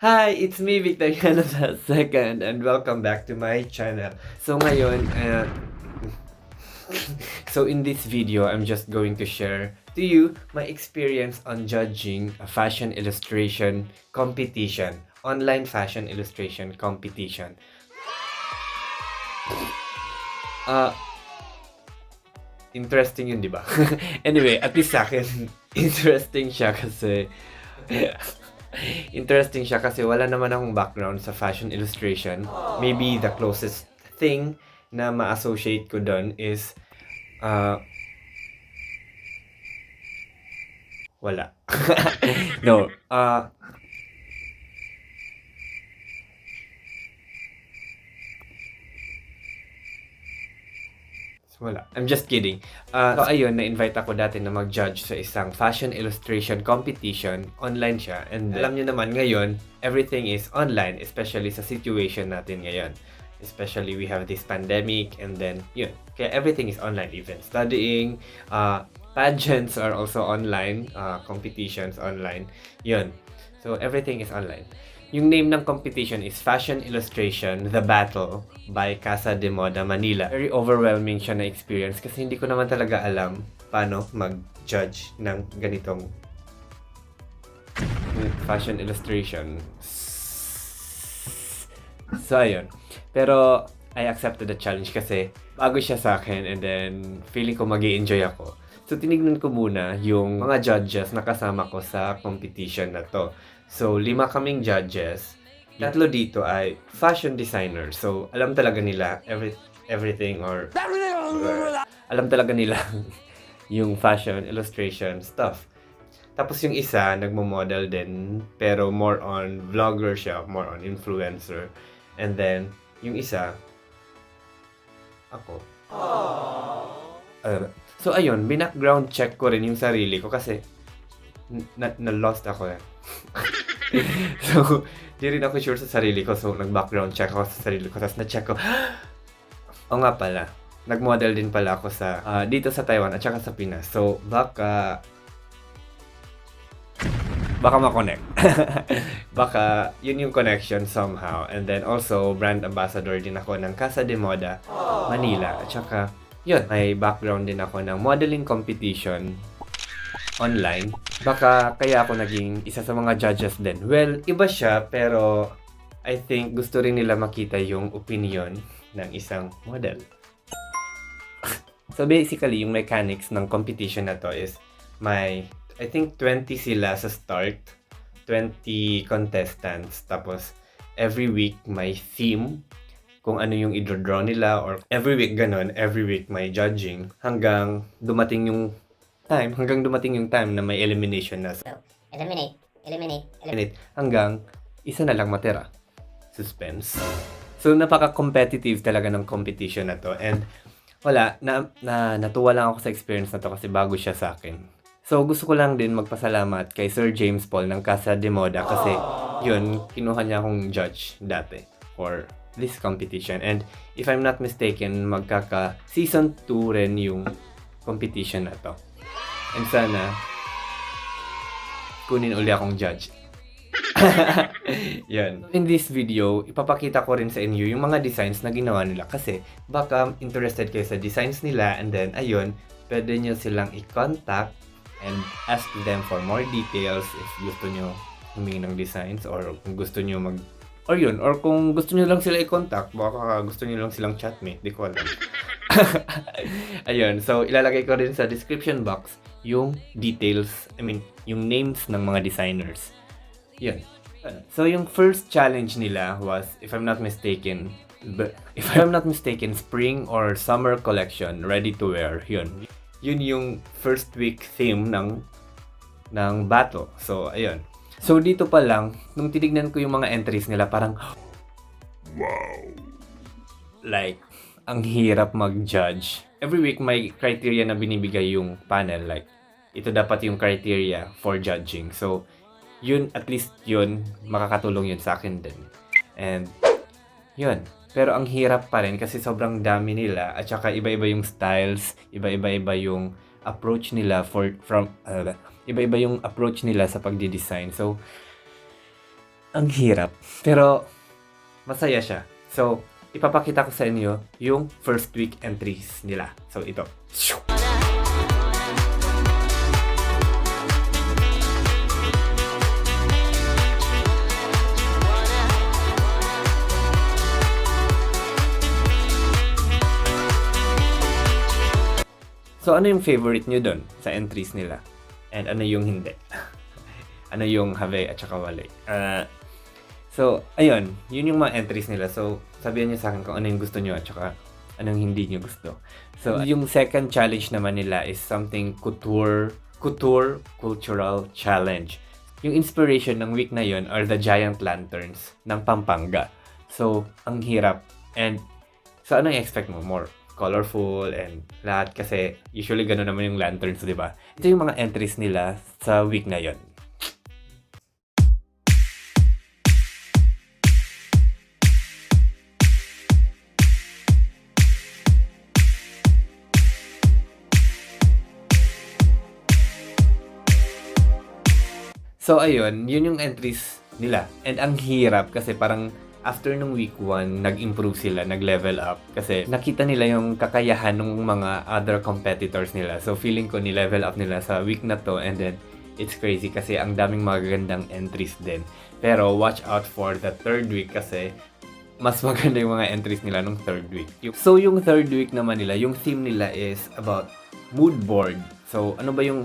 Hi, it's me, Victoriano the second, and welcome back to my channel. So ngayon, so in this video, I'm just going to share to you my experience on judging a fashion illustration competition, online fashion illustration competition. Interesting yun, di ba? Anyway, at least sa akin, interesting siya kasi wala naman akong background sa fashion illustration. Maybe the closest thing na ma-associate ko doon is wala. No. Wala. I'm just kidding. So ayun, na-invite ako dati na mag-judge sa isang fashion illustration competition. Online siya. And alam nyo naman ngayon, everything is online, especially sa situation natin ngayon. Especially we have this pandemic and then yun. Kaya everything is online. Even studying, pageants are also online, competitions online. Yun. So everything is online. Yung name ng competition is Fashion Illustration, The Battle by Casa De Moda, Manila. Very overwhelming siya na experience kasi hindi ko naman talaga alam paano mag-judge ng ganitong fashion illustration. So, ayun. Pero, I accepted the challenge kasi bago siya sa akin and then feeling ko mag-i-enjoy ako. So, tinignan ko muna yung mga judges na kasama ko sa competition na to. So, 5 kaming judges. 3 dito ay fashion designers. So, alam talaga nila everything or alam talaga nila yung fashion illustration stuff. Tapos yung isa, nagmo-model din, pero more on vlogger siya, more on influencer. And then, yung isa, ako. So, ayun, binackground check ko rin yung sarili ko kasi na-lost ako eh. So, di rin ako sure sa sarili ko. So, nag-background check ako sa sarili ko. Tapos na-check ko, o nga pala, nag-model din pala ako sa dito sa Taiwan at saka sa Pinas. So, baka ma-connect. Baka yun yung connection somehow. And then also, brand ambassador din ako ng Casa De Moda, Manila. At saka, yun, may background din ako ng modeling competition online. Baka kaya ako naging isa sa mga judges din. Well, iba siya, pero I think gusto rin nila makita yung opinion ng isang model. So basically, yung mechanics ng competition na to is may, I think 20 sila sa start, 20 contestants, tapos every week may theme kung ano yung i-draw nila, or every week ganun, every week may judging hanggang dumating yung time na may elimination na. So, eliminate hanggang isa na lang matira. Suspense. So, napaka-competitive talaga ng competition na to. And wala, natuwa lang ako sa experience na to kasi bago siya sa akin. So, gusto ko lang din magpasalamat kay Sir James Paul ng Casa De Moda kasi yun, kinuha niya akong judge dati for this competition. And if I'm not mistaken, magkaka-season 2 rin yung competition na to. And sana, kunin uli akong judge. Yan. In this video, ipapakita ko rin sa inyo yung mga designs na ginawa nila. Kasi, baka interested kayo sa designs nila. And then, ayun, pwede nyo silang i-contact and ask them for more details if gusto nyo humingi ng designs or kung gusto nyo or kung gusto nyo lang sila i-contact, baka gusto nyo lang silang chatmate. Di ko alam. Ayun, so ilalagay ko rin sa description box yung details, yung names ng mga designers. Yun. So yung first challenge nila was, if I'm not mistaken, spring or summer collection, ready to wear. Yun. Yun yung first week theme ng battle. So, ayun. So dito pa lang, nung tinignan ko yung mga entries nila, parang wow. Like, ang hirap mag-judge. Every week may criteria na binibigay yung panel. Like, ito dapat yung criteria for judging. So, yun, at least yun, makakatulong yun sa akin din. And, yun. Pero ang hirap pa rin kasi sobrang dami nila. At saka iba-iba yung styles, iba-iba yung approach nila iba-iba yung approach nila sa pagdi-design. So, Ang hirap, pero masaya siya. So, ipapakita ko sa inyo yung first week entries nila. So, ito. So, ano yung favorite nyo dun sa entries nila? And ano yung hindi? Ano yung have at saka wale? So, ayun. Yun yung mga entries nila. So, sabihan nyo sa akin kung ano yung gusto nyo at saka anong hindi nyo gusto. So, yung second challenge naman nila is something couture cultural challenge. Yung inspiration ng week na yun are the giant lanterns ng Pampanga. So, ang hirap. And, so ano yung expect mo? More colorful and lahat kasi usually gano'n naman yung lanterns, di ba? Ito yung mga entries nila sa week na yun. So, ayun, yun yung entries nila. And ang hirap kasi parang after nung week 1, nag-improve sila, nag-level up. Kasi nakita nila yung kakayahan ng mga other competitors nila. So, feeling ko ni-level up nila sa week na to. And then, it's crazy kasi ang daming magagandang entries din. Pero, watch out for the third week kasi mas maganda yung mga entries nila nung third week. So, yung third week naman nila, yung theme nila is about mood board. So, ano ba yung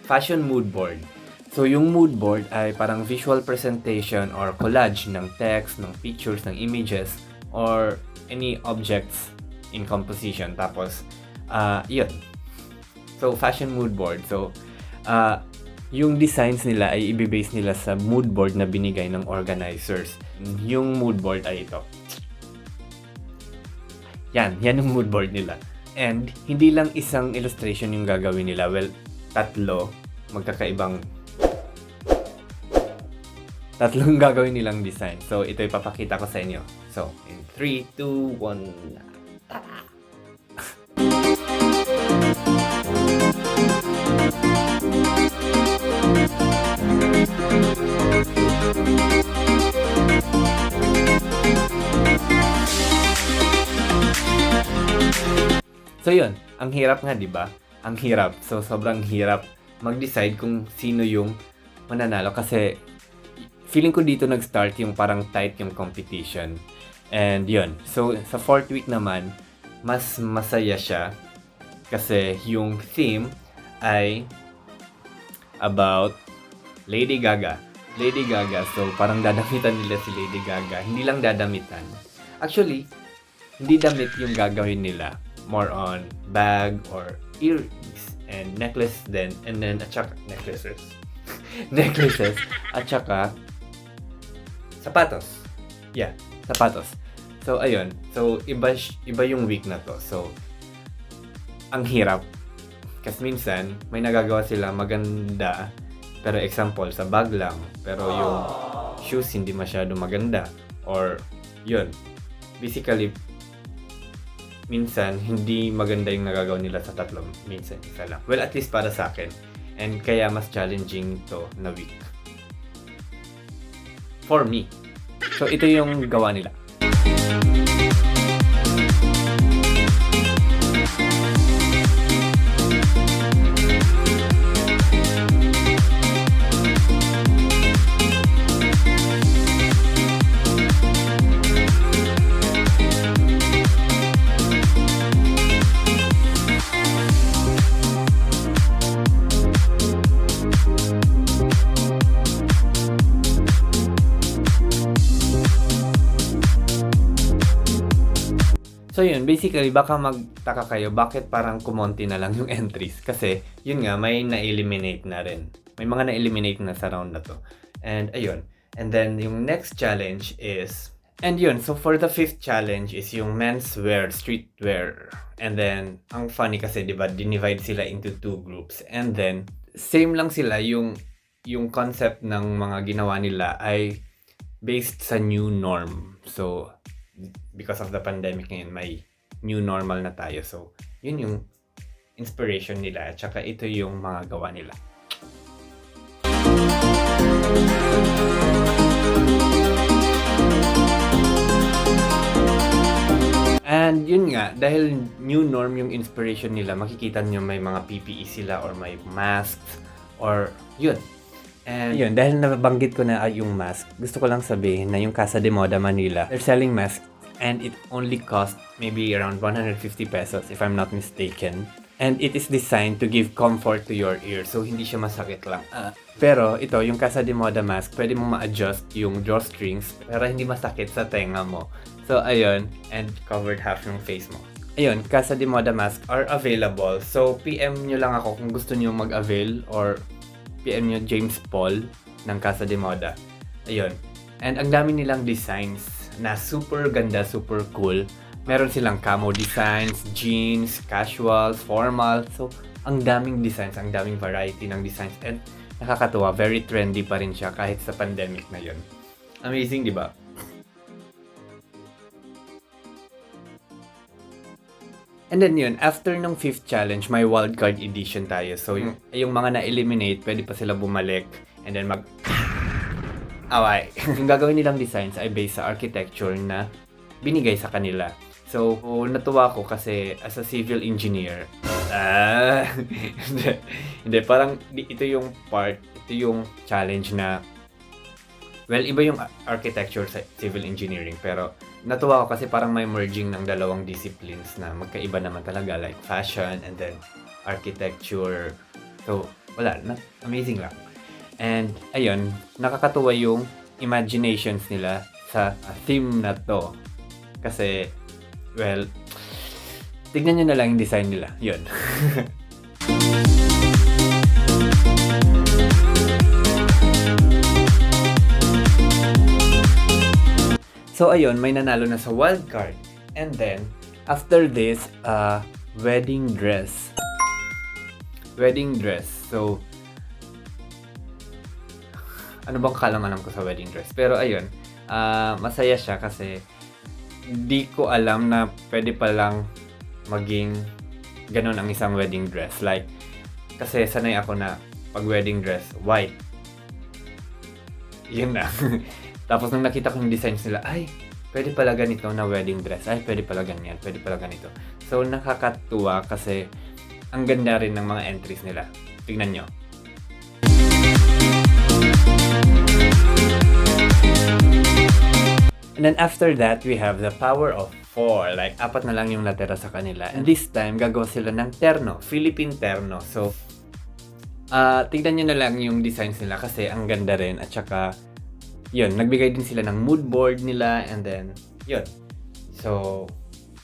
fashion mood board? So, yung mood board ay parang visual presentation or collage ng text, ng pictures, ng images, or any objects in composition. Tapos, yun. So, fashion mood board. So, yung designs nila ay ibibase nila sa mood board na binigay ng organizers. Yung mood board ay ito. Yan yung mood board nila. And, hindi lang isang illustration yung gagawin nila. Well, tatlong gagawin nilang design. So, ito ipapakita ko sa inyo. So, in 3, 2, 1, tada! So, yun. Ang hirap nga, di ba? Ang hirap. So, sobrang hirap mag-decide kung sino yung mananalo kasi feeling ko dito nag-start yung parang tight yung competition. And yun. So, sa fourth week naman, mas masaya siya kasi yung theme ay about Lady Gaga. Lady Gaga. So, parang dadamitan nila si Lady Gaga. Hindi lang dadamitan. Actually, hindi damit yung gagawin nila. More on bag or earrings and necklace din. And then, at saka, necklaces. Necklaces. At saka, sapatos. Yeah, sapatos. So, ayun. So, iba yung week na to. So, ang hirap. Kasi minsan, may nagagawa sila maganda. Pero example, sa bag lang. Pero yung shoes hindi masyado maganda. Or, yun. Basically, minsan, hindi maganda yung nagagawa nila sa tatlong. Minsan, isa lang. Well, at least para sa akin. And kaya mas challenging to na week. For me. So, ito yung gawa nila. So yun, basically, baka magtaka kayo bakit parang kumonti na lang yung entries. Kasi, yun nga, may na-eliminate na rin. May mga na-eliminate na sa round na to. And, ayun. And then, yung next challenge is... And yun, so for the fifth challenge is yung menswear, streetwear. And then, ang funny kasi, di ba, dinivide sila into two groups. And then, same lang sila, yung concept ng mga ginawa nila ay based sa new norm. So, because of the pandemic ngayon, may new normal na tayo. So, yun yung inspiration nila. At saka ito yung mga gawa nila. And yun nga, dahil new norm yung inspiration nila, makikita nyo may mga PPE sila or may masks or yun. And yun, dahil nabanggit ko na yung mask, gusto ko lang sabihin na yung Casa de Moda Manila, they're selling masks and it only cost maybe around 150 pesos if I'm not mistaken. And it is designed to give comfort to your ear, so hindi siya masakit lang. Pero ito, yung Casa de Moda mask, pwede mong ma-adjust yung drawstrings para hindi masakit sa tenga mo. So ayun, and covered half yung face mo. Ayun, Casa de Moda mask are available. So PM nyo lang ako kung gusto nyo mag-avail or PM nyo James Paul ng Casa de Moda. Ayun. And ang dami nilang designs na super ganda, super cool. Meron silang camo designs, jeans, casuals, formal. So, ang daming designs, ang daming variety ng designs. And nakakatuwa, very trendy pa rin siya kahit sa pandemic na yun. Amazing, di ba? And then yun, after ng 5th challenge, may wildcard edition tayo. So, yung mga na-eliminate, pwede pa sila bumalik and then away. Yung gagawin nilang designs ay based sa architecture na binigay sa kanila. So, natuwa ko kasi as a civil engineer, hindi, parang ito yung challenge na, well, iba yung architecture sa civil engineering, pero natuwa ko kasi parang may merging ng dalawang disciplines na magkaiba naman talaga, like fashion and then architecture. So, wala, amazing lang. And, ayun, nakakatuwa yung imaginations nila sa theme na to. Kasi, well, tignan nyo na lang yung design nila. Yun. So, ayun, may nanalo na sa wildcard. And then, after this, wedding dress. Wedding dress. So, ano bang kalam-alam ko sa wedding dress? Pero, ayun, masaya siya kasi di ko alam na pwede palang maging ganun ang isang wedding dress. Like, kasi sanay ako na pag wedding dress, white. Yun na. Tapos nung nakita ko yung designs nila, ay, pwede pala ganito na wedding dress. Ay, pwede pala ganyan. Pwede pala ganito. So, nakakatuwa kasi ang ganda rin ng mga entries nila. Tignan nyo. And then after that, we have the power of 4. Like, 4 na lang yung natira sa kanila. And this time, gagawa sila ng terno. Philippine terno. So, tignan nyo na lang yung designs nila kasi ang ganda rin. At saka, yun, nagbigay din sila ng mood board nila. And then, yun. So,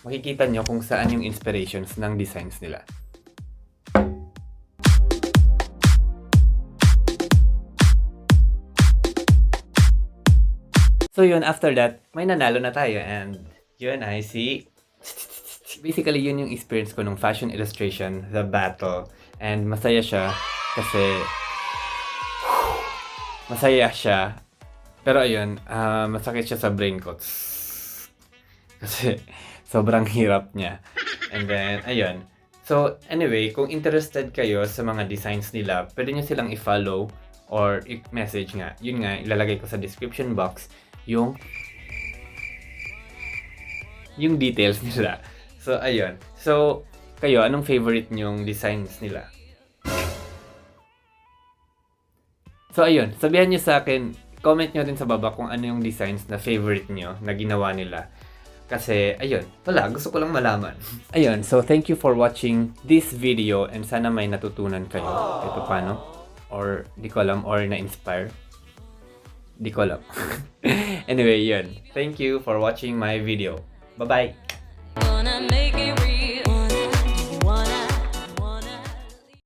makikita nyo kung saan yung inspirations ng designs nila. So yun, after that, may nanalo na tayo and yun, I see. Basically, yun yung experience ko nung fashion illustration, the battle. And masaya siya kasi masaya siya. Pero ayun, masakit siya sa brain ko. Kasi sobrang hirap niya. And then, ayun. So anyway, kung interested kayo sa mga designs nila, pwede nyo silang i-follow or i-message nga. Yun nga, ilalagay ko sa description box yung details nila. So, ayun. So, kayo, anong favorite nyong designs nila? So, ayun. Sabihan nyo sa akin, comment nyo din sa baba kung ano yung designs na favorite nyo na ginawa nila. Kasi, ayun. Wala, gusto ko lang malaman. Ayun. So, thank you for watching this video and sana may natutunan kayo. Ito paano? Or, di ko alam, or na-inspire. Di ko alam. Anyway, yun. Thank you for watching my video. Bye-bye!